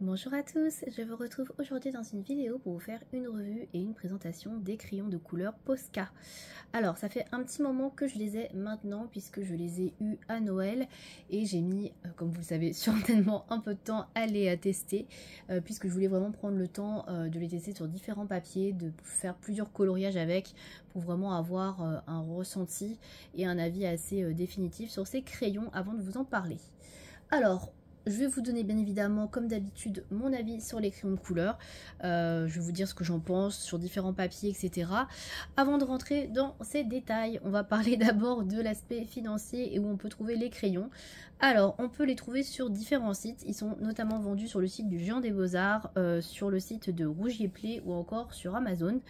Bonjour à tous, je vous retrouve aujourd'hui dans une vidéo pour vous faire une revue et une présentation des crayons de couleur Posca. Alors ça fait un petit moment que je les ai maintenant puisque je les ai eus à Noël et j'ai mis, comme vous le savez certainement, un peu de temps à les tester puisque je voulais vraiment prendre le temps de les tester sur différents papiers, de faire plusieurs coloriages avec pour vraiment avoir un ressenti et un avis assez définitif sur ces crayons avant de vous en parler. Alors, je vais vous donner bien évidemment, comme d'habitude, mon avis sur les crayons de couleur. Je vais vous dire ce que j'en pense sur différents papiers, etc. Avant de rentrer dans ces détails, on va parler d'abord de l'aspect financier et où on peut trouver les crayons. Alors, on peut les trouver sur différents sites. Ils sont notamment vendus sur le site du Géant des Beaux-Arts, sur le site de Rougier Play ou encore sur Amazon.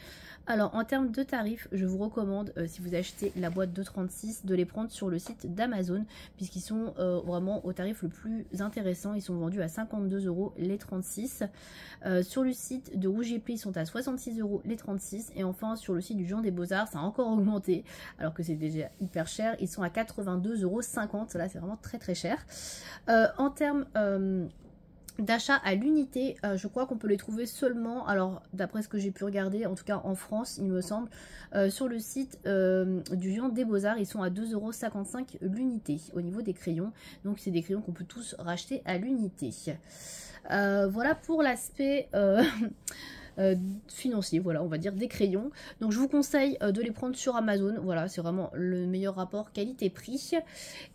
Alors, en termes de tarifs, je vous recommande, si vous achetez la boîte de 36, de les prendre sur le site d'Amazon, puisqu'ils sont vraiment au tarif le plus intéressant. Ils sont vendus à 52 € les 36. Sur le site de Rougier Play, ils sont à 66 € les 36. Et enfin, sur le site du Géant des Beaux-Arts, ça a encore augmenté, alors que c'est déjà hyper cher. Ils sont à 82,50 €. Là, c'est vraiment très très cher. En termes d'achat à l'unité, je crois qu'on peut les trouver seulement, alors d'après ce que j'ai pu regarder, en tout cas en France il me semble, sur le site du Géant des Beaux-Arts, ils sont à 2,55 € l'unité au niveau des crayons, donc c'est des crayons qu'on peut tous racheter à l'unité. Voilà pour l'aspect financier, voilà, on va dire des crayons. Donc je vous conseille de les prendre sur Amazon, voilà, c'est vraiment le meilleur rapport qualité-prix.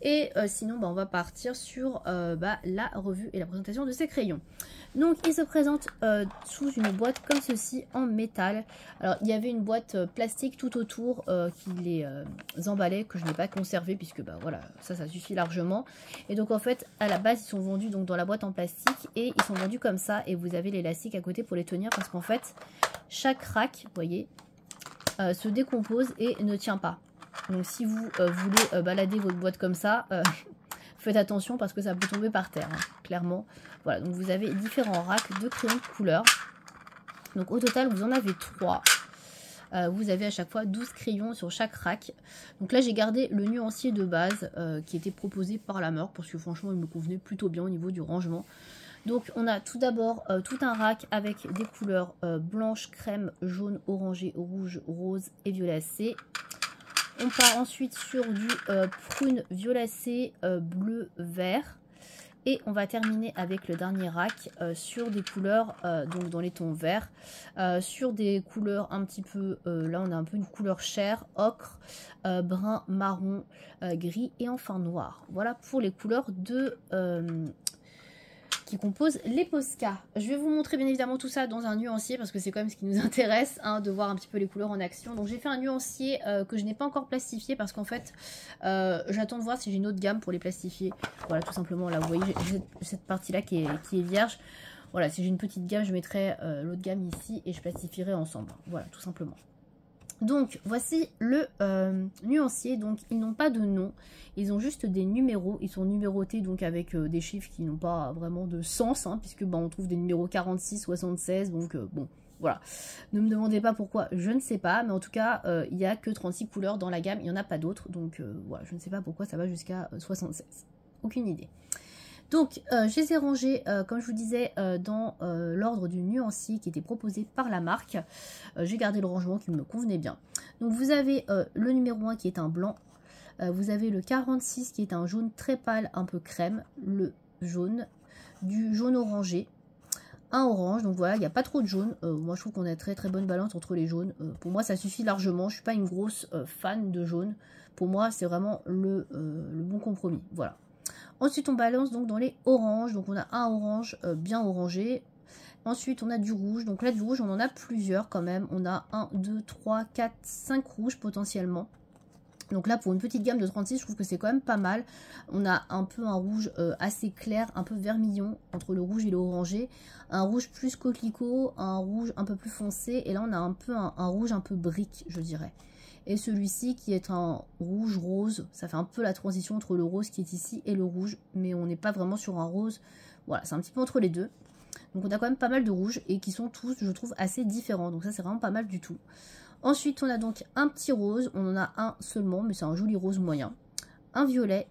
Et sinon, on va partir sur la revue et la présentation de ces crayons. Donc ils se présentent sous une boîte comme ceci en métal. Alors il y avait une boîte plastique tout autour qui les emballait, que je n'ai pas conservé puisque voilà, ça suffit largement. Et donc en fait à la base ils sont vendus donc dans la boîte en plastique et ils sont vendus comme ça, et vous avez l'élastique à côté pour les tenir, parce qu'en fait chaque rack, vous voyez, se décompose et ne tient pas. Donc si vous voulez balader votre boîte comme ça, faites attention parce que ça peut tomber par terre, hein, clairement. Voilà, donc vous avez différents racks de crayons de couleur. Donc au total, vous en avez 3. Vous avez à chaque fois 12 crayons sur chaque rack. Donc là, j'ai gardé le nuancier de base qui était proposé par la marque, parce que franchement, il me convenait plutôt bien au niveau du rangement. Donc on a tout d'abord tout un rack avec des couleurs blanche, crème, jaune, orangé, rouge, rose et violacé. On part ensuite sur du prune, violacé, bleu, vert. Et on va terminer avec le dernier rack sur des couleurs, donc dans les tons verts, sur des couleurs un petit peu, là on a un peu une couleur chair, ocre, brun, marron, gris et enfin noir. Voilà pour les couleurs de qui composent les Posca. Je vais vous montrer bien évidemment tout ça dans un nuancier parce que c'est quand même ce qui nous intéresse, hein, de voir un petit peu les couleurs en action. Donc j'ai fait un nuancier que je n'ai pas encore plastifié parce qu'en fait j'attends de voir si j'ai une autre gamme pour les plastifier. Voilà, tout simplement, là vous voyez j'ai cette partie là qui est vierge. Voilà, si j'ai une petite gamme je mettrai l'autre gamme ici et je plastifierai ensemble. Voilà, tout simplement. Donc voici le nuancier. Donc ils n'ont pas de nom, ils ont juste des numéros, ils sont numérotés donc avec des chiffres qui n'ont pas vraiment de sens, hein, puisque on trouve des numéros 46, 76, donc bon voilà, ne me demandez pas pourquoi, je ne sais pas, mais en tout cas il n'y a que 36 couleurs dans la gamme, il n'y en a pas d'autres, donc voilà, je ne sais pas pourquoi ça va jusqu'à 76, aucune idée. Donc je les ai rangés, comme je vous disais, dans l'ordre du nuancier qui était proposé par la marque. J'ai gardé le rangement qui me convenait bien. Donc vous avez le numéro 1 qui est un blanc. Vous avez le 46 qui est un jaune très pâle, un peu crème. Le jaune, du jaune orangé. Un orange, donc voilà, il n'y a pas trop de jaune. Moi je trouve qu'on a très très bonne balance entre les jaunes. Pour moi ça suffit largement. Je ne suis pas une grosse fan de jaune. Pour moi c'est vraiment le bon compromis. Voilà. Ensuite on balance donc dans les oranges, donc on a un orange bien orangé. Ensuite on a du rouge, donc là du rouge on en a plusieurs quand même, on a 1, 2, 3, 4, 5 rouges potentiellement. Donc là pour une petite gamme de 36 je trouve que c'est quand même pas mal. On a un peu un rouge assez clair, un peu vermillon entre le rouge et l'orangé. Un rouge plus coquelicot, un rouge un peu plus foncé, et là on a un peu un rouge un peu brique je dirais. Et celui-ci qui est un rouge rose, ça fait un peu la transition entre le rose qui est ici et le rouge, mais on n'est pas vraiment sur un rose, voilà, c'est un petit peu entre les deux. Donc on a quand même pas mal de rouges et qui sont tous, je trouve, assez différents, donc ça c'est vraiment pas mal du tout. Ensuite on a donc un petit rose, on en a un seulement, mais c'est un joli rose moyen, un violet,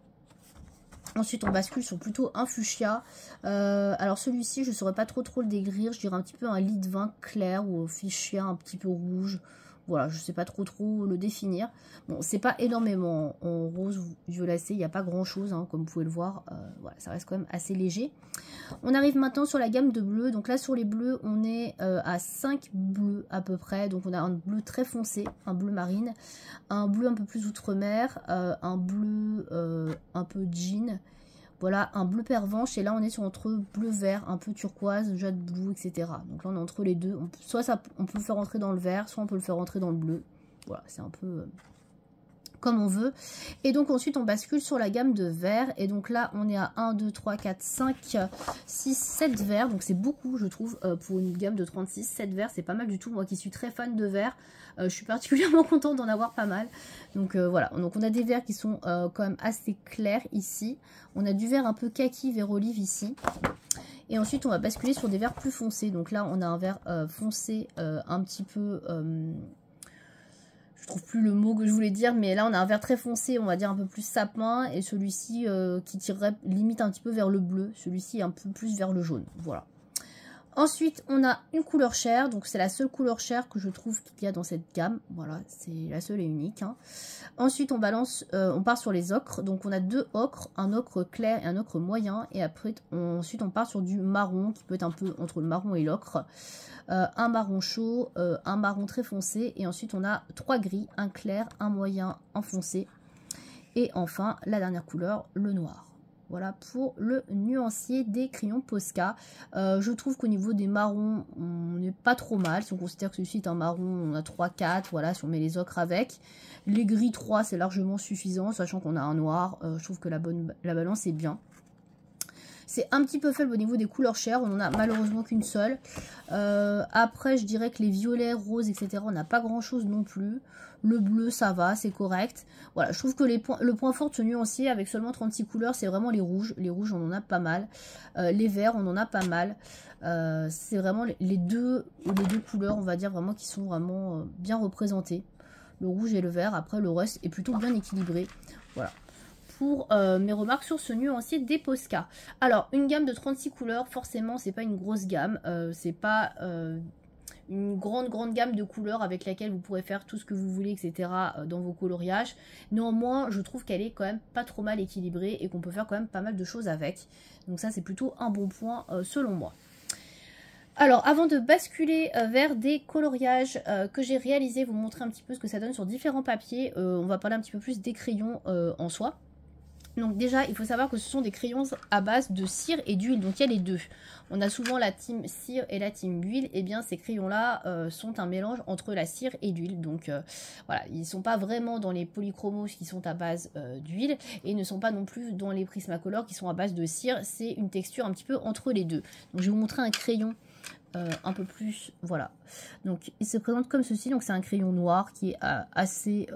Ensuite, on bascule sur plutôt un fuchsia. Alors celui-ci, je ne saurais pas trop le décrire. Je dirais un petit peu un lit de vin clair ou fuchsia un petit peu rouge. Voilà, je ne sais pas trop le définir. Bon, c'est pas énormément en rose violacé, il n'y a pas grand chose, hein, comme vous pouvez le voir. Voilà, ça reste quand même assez léger. On arrive maintenant sur la gamme de bleus. Donc là, sur les bleus, on est à 5 bleus à peu près. Donc on a un bleu très foncé, un bleu marine, un bleu un peu plus outre-mer, un bleu un peu jean. Voilà, un bleu pervenche, et là on est sur entre bleu vert, un peu turquoise, jade bleu, etc. Donc là on est entre les deux. Soit on peut le faire rentrer dans le vert, soit on peut le faire rentrer dans le bleu. Voilà, c'est un peu comme on veut. Et donc ensuite on bascule sur la gamme de verts. Et donc là on est à 1, 2, 3, 4, 5, 6, 7 verts. Donc c'est beaucoup je trouve pour une gamme de 36. 7 verts c'est pas mal du tout. Moi qui suis très fan de verts, je suis particulièrement contente d'en avoir pas mal. Donc voilà, donc on a des verts qui sont quand même assez clairs ici. On a du vert un peu kaki, vert olive ici. Et ensuite on va basculer sur des verts plus foncés. Donc là on a un vert foncé un petit peu... je trouve plus le mot que je voulais dire, mais là on a un vert très foncé, on va dire un peu plus sapin, et celui-ci qui tirerait limite un petit peu vers le bleu, celui-ci un peu plus vers le jaune, voilà. Ensuite on a une couleur chair, donc c'est la seule couleur chair que je trouve qu'il y a dans cette gamme, voilà, c'est la seule et unique, hein. Ensuite on part sur les ocres, donc on a deux ocres, un ocre clair et un ocre moyen, et après ensuite on part sur du marron, qui peut être un peu entre le marron et l'ocre. Un marron chaud, un marron très foncé, et ensuite on a 3 gris, un clair, un moyen, un foncé, et enfin la dernière couleur, le noir. Voilà pour le nuancier des crayons Posca. Je trouve qu'au niveau des marrons, on n'est pas trop mal. Si on considère que celui-ci est un marron, on a 3-4, voilà, si on met les ocres avec. Les gris 3, c'est largement suffisant, sachant qu'on a un noir. Je trouve que la balance est bien. C'est un petit peu faible au niveau des couleurs chères, on n'en a malheureusement qu'une seule. Après, je dirais que les violets, roses, etc., on n'a pas grand chose non plus. Le bleu, ça va, c'est correct. Voilà, je trouve que le point fort de ce nuancier, avec seulement 36 couleurs, c'est vraiment les rouges. Les rouges, on en a pas mal. Les verts, on en a pas mal. C'est vraiment les deux couleurs, on va dire, vraiment qui sont vraiment bien représentées. Le rouge et le vert. Après, le reste est plutôt bien équilibré. Voilà. Pour mes remarques sur ce nuancier des Posca. Alors, une gamme de 36 couleurs, forcément, c'est pas une grosse gamme. C'est pas une grande gamme de couleurs avec laquelle vous pourrez faire tout ce que vous voulez, etc. dans vos coloriages. Néanmoins, je trouve qu'elle est quand même pas trop mal équilibrée et qu'on peut faire quand même pas mal de choses avec. Donc ça, c'est plutôt un bon point selon moi. Alors, avant de basculer vers des coloriages que j'ai réalisés, vous montrer un petit peu ce que ça donne sur différents papiers, on va parler un petit peu plus des crayons en soi. Donc déjà, il faut savoir que ce sont des crayons à base de cire et d'huile, donc il y a les deux. On a souvent la team cire et la team huile, et bien ces crayons-là sont un mélange entre la cire et l'huile. Donc voilà, ils ne sont pas vraiment dans les polychromos qui sont à base d'huile, et ne sont pas non plus dans les Prismacolor qui sont à base de cire. C'est une texture un petit peu entre les deux. Donc je vais vous montrer un crayon un peu plus, voilà. Donc il se présente comme ceci, donc c'est un crayon noir qui est assez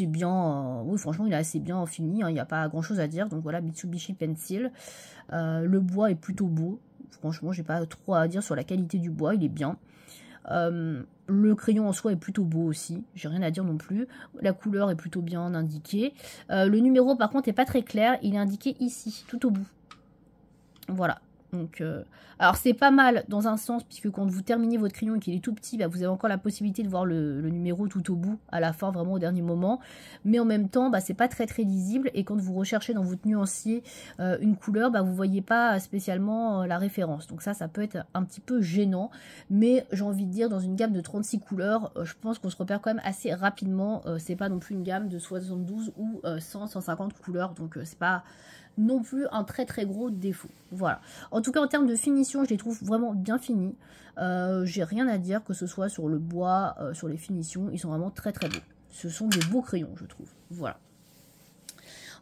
bien, oui franchement il est assez bien fini, hein, il n'y a pas grand chose à dire. Donc voilà, Mitsubishi Pencil, le bois est plutôt beau, franchement j'ai pas trop à dire sur la qualité du bois, il est bien. Le crayon en soi est plutôt beau aussi, j'ai rien à dire non plus. La couleur est plutôt bien indiquée. Le numéro par contre est pas très clair, il est indiqué ici, tout au bout. Voilà. Donc, alors c'est pas mal dans un sens, puisque quand vous terminez votre crayon et qu'il est tout petit, bah, vous avez encore la possibilité de voir le numéro tout au bout, à la fin, vraiment au dernier moment. Mais en même temps, bah, c'est pas très lisible, et quand vous recherchez dans votre nuancier une couleur, bah, vous voyez pas spécialement la référence. Donc ça peut être un petit peu gênant, mais j'ai envie de dire, dans une gamme de 36 couleurs, je pense qu'on se repère quand même assez rapidement. C'est pas non plus une gamme de 72 ou 100-150 couleurs, donc c'est pas non plus un très gros défaut. Voilà. En tout cas, en termes de finition, je les trouve vraiment bien finis. J'ai rien à dire, que ce soit sur le bois, sur les finitions, ils sont vraiment très beaux. Ce sont des beaux crayons, je trouve. Voilà.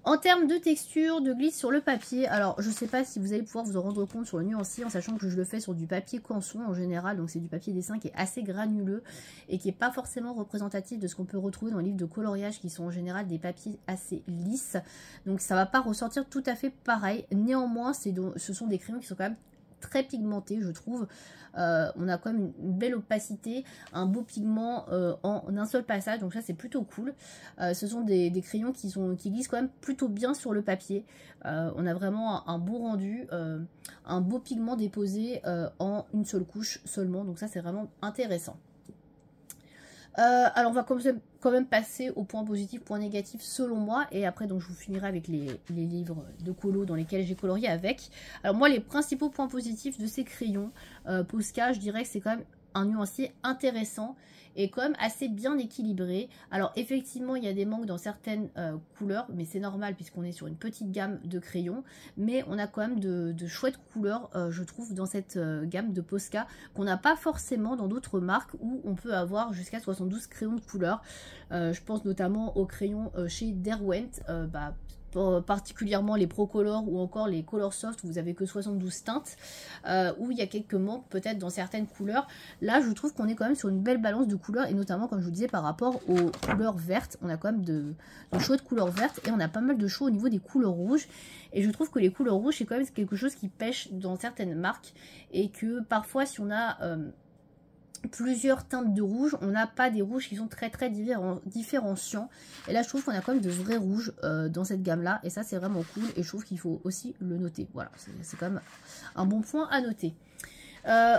En termes de texture, de glisse sur le papier, alors je ne sais pas si vous allez pouvoir vous en rendre compte sur le nuancier, en sachant que je le fais sur du papier canson en général, donc c'est du papier dessin qui est assez granuleux et qui n'est pas forcément représentatif de ce qu'on peut retrouver dans les livres de coloriage, qui sont en général des papiers assez lisses, donc ça ne va pas ressortir tout à fait pareil. Néanmoins, ce sont des crayons qui sont quand même très pigmenté, je trouve. On a quand même une belle opacité, un beau pigment en un seul passage, donc ça c'est plutôt cool. Ce sont des crayons qui glissent quand même plutôt bien sur le papier. On a vraiment un beau rendu, un beau pigment déposé en une seule couche seulement, donc ça c'est vraiment intéressant. Alors on va quand même passer au point positif, point négatif selon moi, et après donc je vous finirai avec les livres de colo dans lesquels j'ai colorié avec. Alors moi les principaux points positifs de ces crayons Posca, je dirais que c'est quand même un nuancier intéressant et quand même assez bien équilibré. Alors effectivement il y a des manques dans certaines couleurs, mais c'est normal puisqu'on est sur une petite gamme de crayons, mais on a quand même de chouettes couleurs je trouve dans cette gamme de Posca qu'on n'a pas forcément dans d'autres marques où on peut avoir jusqu'à 72 crayons de couleur. Je pense notamment aux crayons chez Derwent, particulièrement les Procolor ou encore les Color Soft où vous avez que 72 teintes, où il y a quelques manques peut-être dans certaines couleurs. Là je trouve qu'on est quand même sur une belle balance de couleurs, et notamment comme je vous disais par rapport aux couleurs vertes, on a quand même de chouettes couleurs vertes, et on a pas mal de choix au niveau des couleurs rouges, et je trouve que les couleurs rouges c'est quand même quelque chose qui pêche dans certaines marques, et que parfois si on a plusieurs teintes de rouge, on n'a pas des rouges qui sont très différenciants, et là je trouve qu'on a quand même de vrais rouges dans cette gamme là, et ça c'est vraiment cool, et je trouve qu'il faut aussi le noter. Voilà, c'est quand même un bon point à noter.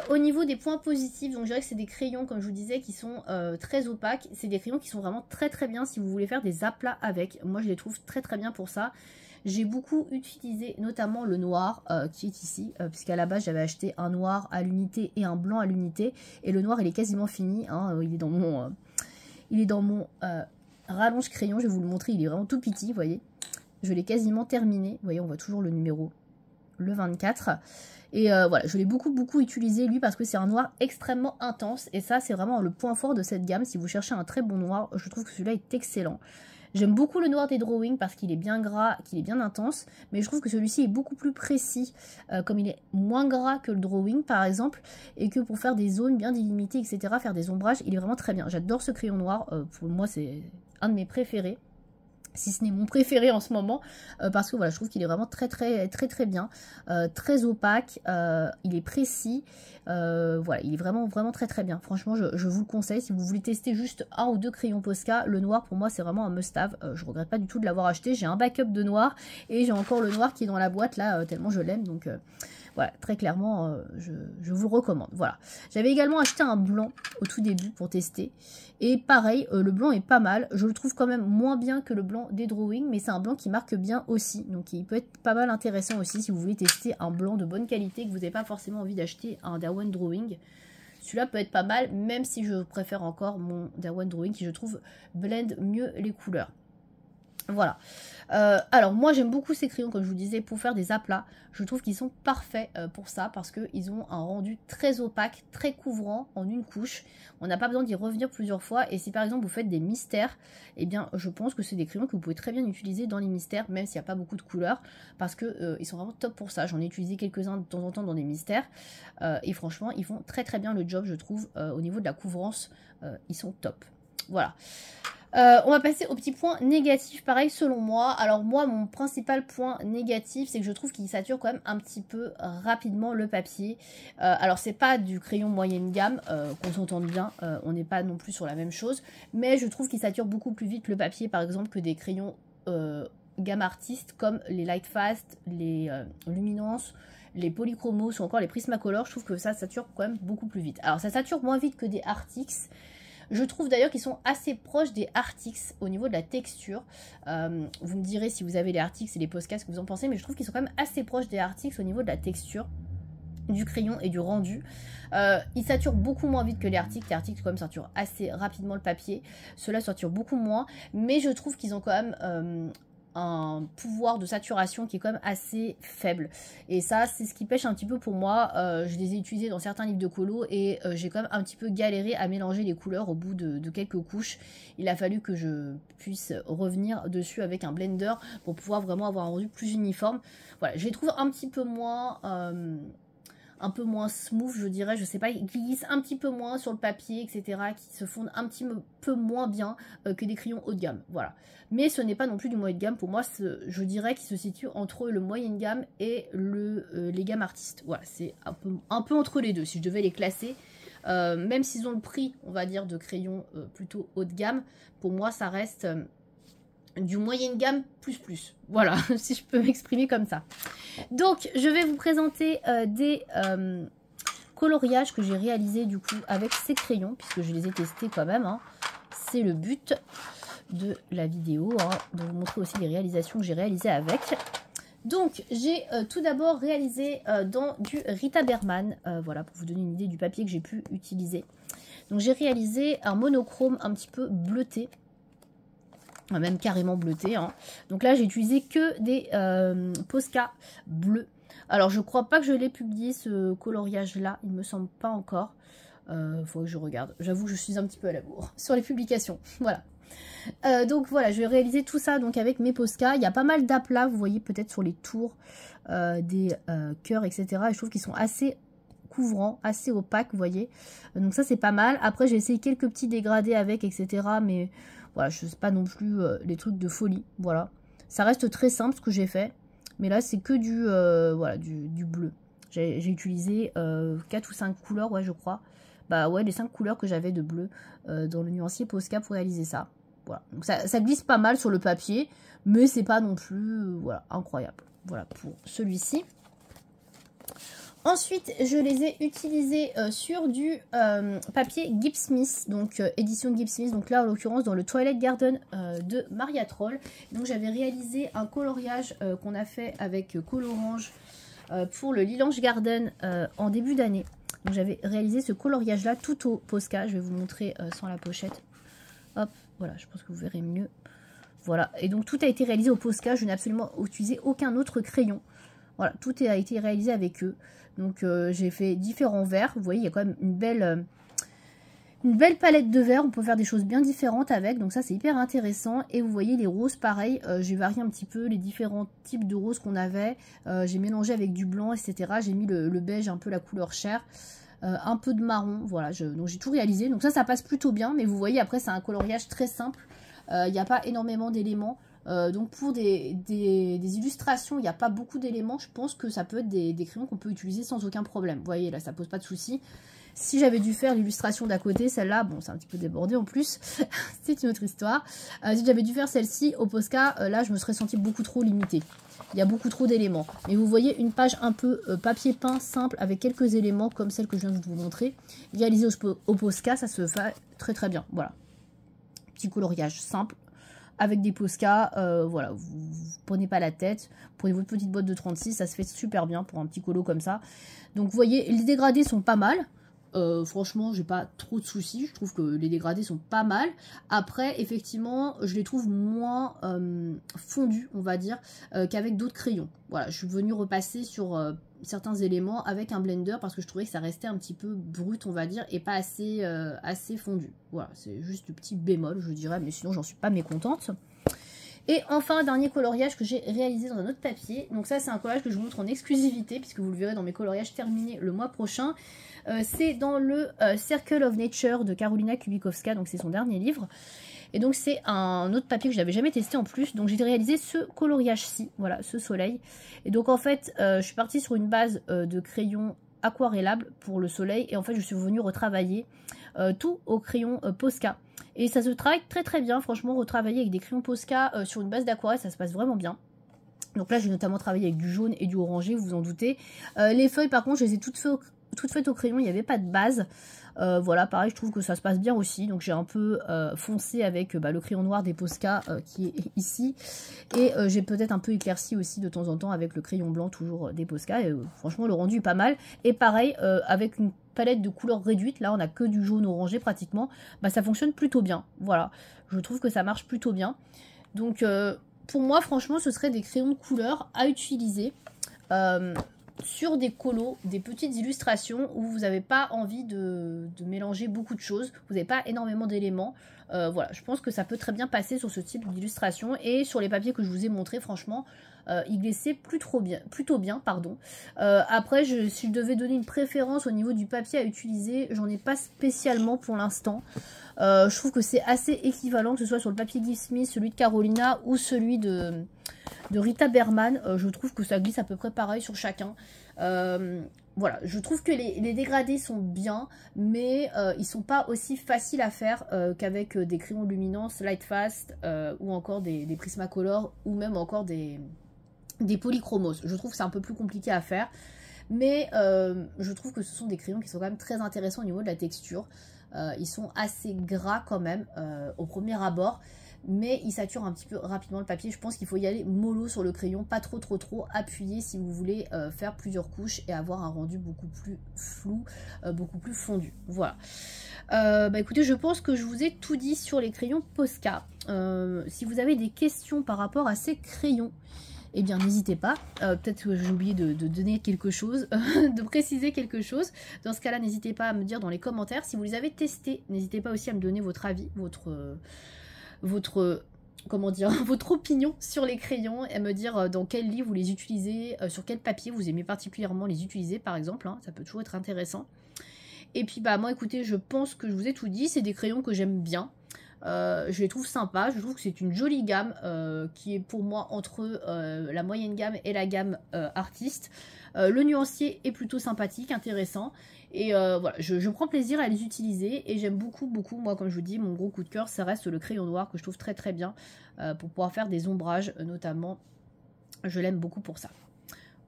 Au niveau des points positifs, donc je dirais que c'est des crayons comme je vous disais qui sont très opaques, c'est des crayons qui sont vraiment très bien si vous voulez faire des aplats avec. Moi je les trouve très bien pour ça. J'ai beaucoup utilisé notamment le noir qui est ici, puisqu'à la base j'avais acheté un noir à l'unité et un blanc à l'unité, et le noir il est quasiment fini, hein, il est dans mon rallonge crayon, je vais vous le montrer, il est vraiment tout petit, vous voyez. Je l'ai quasiment terminé, vous voyez on voit toujours le numéro, le 24. Et voilà, je l'ai beaucoup utilisé lui parce que c'est un noir extrêmement intense, et ça c'est vraiment le point fort de cette gamme. Si vous cherchez un très bon noir, je trouve que celui-là est excellent. J'aime beaucoup le noir des drawings parce qu'il est bien gras, qu'il est bien intense, mais je trouve que celui-ci est beaucoup plus précis, comme il est moins gras que le drawing par exemple, et que pour faire des zones bien délimitées, etc., faire des ombrages, il est vraiment très bien. J'adore ce crayon noir, pour moi c'est un de mes préférés, si ce n'est mon préféré en ce moment, parce que voilà, je trouve qu'il est vraiment très bien, très opaque, il est précis, voilà, il est vraiment très bien. Franchement je vous le conseille si vous voulez tester juste un ou deux crayons Posca. Le noir pour moi c'est vraiment un must have, je regrette pas du tout de l'avoir acheté. J'ai un backup de noir et j'ai encore le noir qui est dans la boîte là, tellement je l'aime, donc voilà, très clairement je vous le recommande. Voilà, j'avais également acheté un blanc au tout début pour tester, et pareil, le blanc est pas mal, je le trouve quand même moins bien que le blanc des drawings, mais c'est un blanc qui marque bien aussi, donc il peut être pas mal intéressant aussi si vous voulez tester un blanc de bonne qualité, que vous n'avez pas forcément envie d'acheter un Derwent Drawing. Celui-là peut être pas mal, même si je préfère encore mon Derwent Drawing qui je trouve blend mieux les couleurs. Voilà. Alors moi j'aime beaucoup ces crayons comme je vous disais pour faire des aplats. Je trouve qu'ils sont parfaits pour ça parce qu'ils ont un rendu très opaque, très couvrant en une couche. On n'a pas besoin d'y revenir plusieurs fois, et si par exemple vous faites des mystères, eh bien je pense que c'est des crayons que vous pouvez très bien utiliser dans les mystères, même s'il n'y a pas beaucoup de couleurs, parce que ils sont vraiment top pour ça. J'en ai utilisé quelques-uns de temps en temps dans des mystères, et franchement ils font très bien le job je trouve. Au niveau de la couvrance, ils sont top. Voilà. On va passer au petit point négatif, pareil selon moi. Alors moi mon principal point négatif c'est que je trouve qu'il sature quand même un petit peu rapidement le papier. Alors c'est pas du crayon moyenne gamme, qu'on s'entende bien, on n'est pas non plus sur la même chose, mais je trouve qu'il sature beaucoup plus vite le papier par exemple que des crayons gamme artiste comme les Lightfast, les Luminance, les Polychromos ou encore les Prismacolor. Je trouve que ça sature quand même beaucoup plus vite. Alors ça sature moins vite que des Artix. Je trouve d'ailleurs qu'ils sont assez proches des Artix au niveau de la texture. Vous me direz si vous avez les Artix et les Posca ce que vous en pensez, mais je trouve qu'ils sont quand même assez proches des Artix au niveau de la texture du crayon et du rendu. Ils saturent beaucoup moins vite que les Artix. Les Artix quand même saturent assez rapidement le papier. Ceux-là saturent beaucoup moins, mais je trouve qu'ils ont quand même un pouvoir de saturation qui est quand même assez faible, et ça c'est ce qui pêche un petit peu pour moi. Je les ai utilisés dans certains livres de colo, et j'ai quand même un petit peu galéré à mélanger les couleurs au bout de quelques couches. Il a fallu que je puisse revenir dessus avec un blender pour pouvoir vraiment avoir un rendu plus uniforme. Voilà, je les trouve un petit peu moins un peu moins smooth, je dirais, je sais pas, qui glissent un petit peu moins sur le papier, etc., qui se fondent un petit peu moins bien que des crayons haut de gamme, voilà. Mais ce n'est pas non plus du moyen de gamme, pour moi, je dirais qu'il se situe entre le moyen de gamme et les gammes artistes, voilà, c'est un peu entre les deux, si je devais les classer. Même s'ils ont le prix, on va dire, de crayons plutôt haut de gamme, pour moi, ça reste du moyen de gamme plus. Voilà, si je peux m'exprimer comme ça. Donc, je vais vous présenter des coloriages que j'ai réalisés du coup avec ces crayons, puisque je les ai testés quand même. Hein. C'est le but de la vidéo, hein, de vous montrer aussi les réalisations que j'ai réalisées avec. Donc, j'ai tout d'abord réalisé dans du Rita Berman, voilà, pour vous donner une idée du papier que j'ai pu utiliser. Donc, j'ai réalisé un monochrome un petit peu bleuté, même carrément bleuté. Hein. Donc là, j'ai utilisé que des Posca bleus. Alors, je crois pas que je l'ai publié, ce coloriage-là, il me semble pas encore. Faut que je regarde. J'avoue que je suis un petit peu à la bourre sur les publications, voilà. Donc voilà, je vais réaliser tout ça donc avec mes Posca. Il y a pas mal d'aplats, vous voyez peut-être sur les tours des cœurs, etc. Et je trouve qu'ils sont assez couvrants, assez opaques, vous voyez. Donc ça c'est pas mal. Après j'ai essayé quelques petits dégradés avec, etc. Mais voilà, je sais pas non plus les trucs de folie. Voilà, ça reste très simple ce que j'ai fait. Mais là c'est que du, voilà, du bleu. J'ai utilisé 4 ou 5 couleurs, ouais je crois. Bah ouais, les 5 couleurs que j'avais de bleu dans le nuancier Posca pour réaliser ça. Voilà, donc ça glisse pas mal sur le papier, mais c'est pas non plus voilà, incroyable. Voilà pour celui-ci. Ensuite, je les ai utilisés sur du papier Gibbs Smith, donc édition Gibbs Smith, donc là en l'occurrence dans le Twilight Garden de Maria Troll. Donc j'avais réalisé un coloriage qu'on a fait avec Colorange pour le Lilange Garden en début d'année. Donc j'avais réalisé ce coloriage là tout au Posca, je vais vous montrer sans la pochette. Hop, voilà, je pense que vous verrez mieux. Voilà, et donc tout a été réalisé au Posca, je n'ai absolument utilisé aucun autre crayon. Voilà, tout a été réalisé avec eux. Donc j'ai fait différents verts, vous voyez, il y a quand même une belle palette de verts, on peut faire des choses bien différentes avec, donc ça c'est hyper intéressant. Et vous voyez les roses, pareil, j'ai varié un petit peu les différents types de roses qu'on avait. J'ai mélangé avec du blanc, etc. J'ai mis le beige, un peu la couleur chair. Un peu de marron, voilà, donc j'ai tout réalisé, donc ça passe plutôt bien, mais vous voyez après c'est un coloriage très simple, il n'y a pas énormément d'éléments, donc pour des illustrations il n'y a pas beaucoup d'éléments, je pense que ça peut être des crayons qu'on peut utiliser sans aucun problème, vous voyez là ça pose pas de souci. Si j'avais dû faire l'illustration d'à côté, celle-là, bon c'est un petit peu débordé en plus, c'est une autre histoire, si j'avais dû faire celle-ci au Posca, là je me serais sentie beaucoup trop limitée. Il y a beaucoup trop d'éléments. Mais vous voyez une page un peu papier peint simple avec quelques éléments comme celle que je viens de vous montrer. Réalisée au Posca, ça se fait très très bien. Voilà. Petit coloriage simple avec des Posca. Voilà, vous prenez pas la tête. Prenez votre petite boîte de 36, ça se fait super bien pour un petit colo comme ça. Donc vous voyez, les dégradés sont pas mal. Franchement, j'ai pas trop de soucis. Je trouve que les dégradés sont pas mal. Après, effectivement, je les trouve moins fondus, on va dire, qu'avec d'autres crayons. Voilà, je suis venue repasser sur certains éléments avec un blender parce que je trouvais que ça restait un petit peu brut, on va dire, et pas assez, assez fondu. Voilà, c'est juste le petit bémol, je dirais, mais sinon, j'en suis pas mécontente. Et enfin, un dernier coloriage que j'ai réalisé dans un autre papier. Donc ça, c'est un coloriage que je vous montre en exclusivité, puisque vous le verrez dans mes coloriages terminés le mois prochain. C'est dans le Circle of Nature de Karolina Kubikowska, donc c'est son dernier livre. Et donc c'est un autre papier que je n'avais jamais testé en plus. Donc j'ai réalisé ce coloriage-ci, voilà, ce soleil. Et donc en fait, je suis partie sur une base de crayon aquarellable pour le soleil. Et en fait, je suis venue retravailler tout au crayon Posca. Et ça se travaille très très bien, franchement, retravailler avec des crayons Posca sur une base d'aquarelle, ça se passe vraiment bien. Donc là, j'ai notamment travaillé avec du jaune et du orangé, vous vous en doutez. Les feuilles, par contre, je les ai toutes faites au crayon, il n'y avait pas de base. Voilà, pareil, je trouve que ça se passe bien aussi. Donc j'ai un peu foncé avec le crayon noir des Posca qui est ici. Et j'ai peut-être un peu éclairci aussi de temps en temps avec le crayon blanc toujours des Posca. Et franchement, le rendu est pas mal. Et pareil, avec une palette de couleurs réduite, là on a que du jaune orangé pratiquement, ça fonctionne plutôt bien. Voilà, je trouve que ça marche plutôt bien. Donc pour moi, franchement, ce serait des crayons de couleur à utiliser sur des colos, des petites illustrations où vous n'avez pas envie de mélanger beaucoup de choses, vous n'avez pas énormément d'éléments. Voilà, je pense que ça peut très bien passer sur ce type d'illustration. Et sur les papiers que je vous ai montrés, franchement, il glissait plutôt bien, pardon. Après, si je devais donner une préférence au niveau du papier à utiliser, j'en ai pas spécialement pour l'instant. Je trouve que c'est assez équivalent, que ce soit sur le papier Gift Smith, celui de Carolina ou celui de Rita Berman. Je trouve que ça glisse à peu près pareil sur chacun. Voilà, je trouve que les dégradés sont bien, mais ils sont pas aussi faciles à faire qu'avec des crayons de luminance Light Fast ou encore des Prismacolor ou même encore des polychromos. Je trouve que c'est un peu plus compliqué à faire, mais je trouve que ce sont des crayons qui sont quand même très intéressants au niveau de la texture. Ils sont assez gras quand même au premier abord, mais ils saturent un petit peu rapidement le papier. Je pense qu'il faut y aller mollo sur le crayon, pas trop appuyé si vous voulez faire plusieurs couches et avoir un rendu beaucoup plus flou, beaucoup plus fondu. Voilà. Bah écoutez, je pense que je vous ai tout dit sur les crayons Posca. Si vous avez des questions par rapport à ces crayons, eh bien n'hésitez pas, peut-être que j'ai oublié de donner quelque chose, de préciser quelque chose. Dans ce cas-là, n'hésitez pas à me dire dans les commentaires. Si vous les avez testés, n'hésitez pas aussi à me donner votre avis, comment dire, votre opinion sur les crayons et à me dire dans quel livre vous les utilisez, sur quel papier vous aimez particulièrement les utiliser par exemple, hein, ça peut toujours être intéressant. Et puis bah moi écoutez, je pense que je vous ai tout dit, c'est des crayons que j'aime bien. Je les trouve sympas, je trouve que c'est une jolie gamme qui est pour moi entre la moyenne gamme et la gamme artiste. Le nuancier est plutôt sympathique, intéressant. Et voilà, je prends plaisir à les utiliser et j'aime beaucoup, moi comme je vous dis, mon gros coup de cœur, ça reste le crayon noir que je trouve très bien pour pouvoir faire des ombrages notamment. Je l'aime beaucoup pour ça.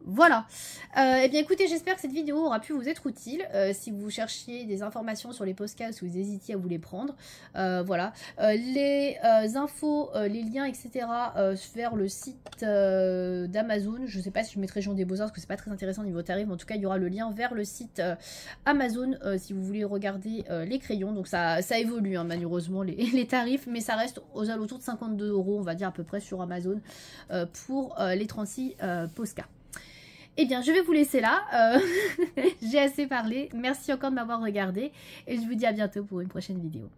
Voilà, et bien écoutez, j'espère que cette vidéo aura pu vous être utile. Si vous cherchiez des informations sur les postcards, si vous hésitiez à vous les prendre, voilà. Les infos, les liens, etc. Vers le site d'Amazon. Je ne sais pas si je mettrai Jean des Beaux-Arts parce que c'est pas très intéressant niveau tarif, mais en tout cas il y aura le lien vers le site Amazon si vous voulez regarder les crayons. Donc ça évolue hein, malheureusement les tarifs, mais ça reste aux alentours de 52 €, on va dire à peu près sur Amazon pour les 36 Posca. Eh bien, je vais vous laisser là. J'ai assez parlé. Merci encore de m'avoir regardé. Et je vous dis à bientôt pour une prochaine vidéo.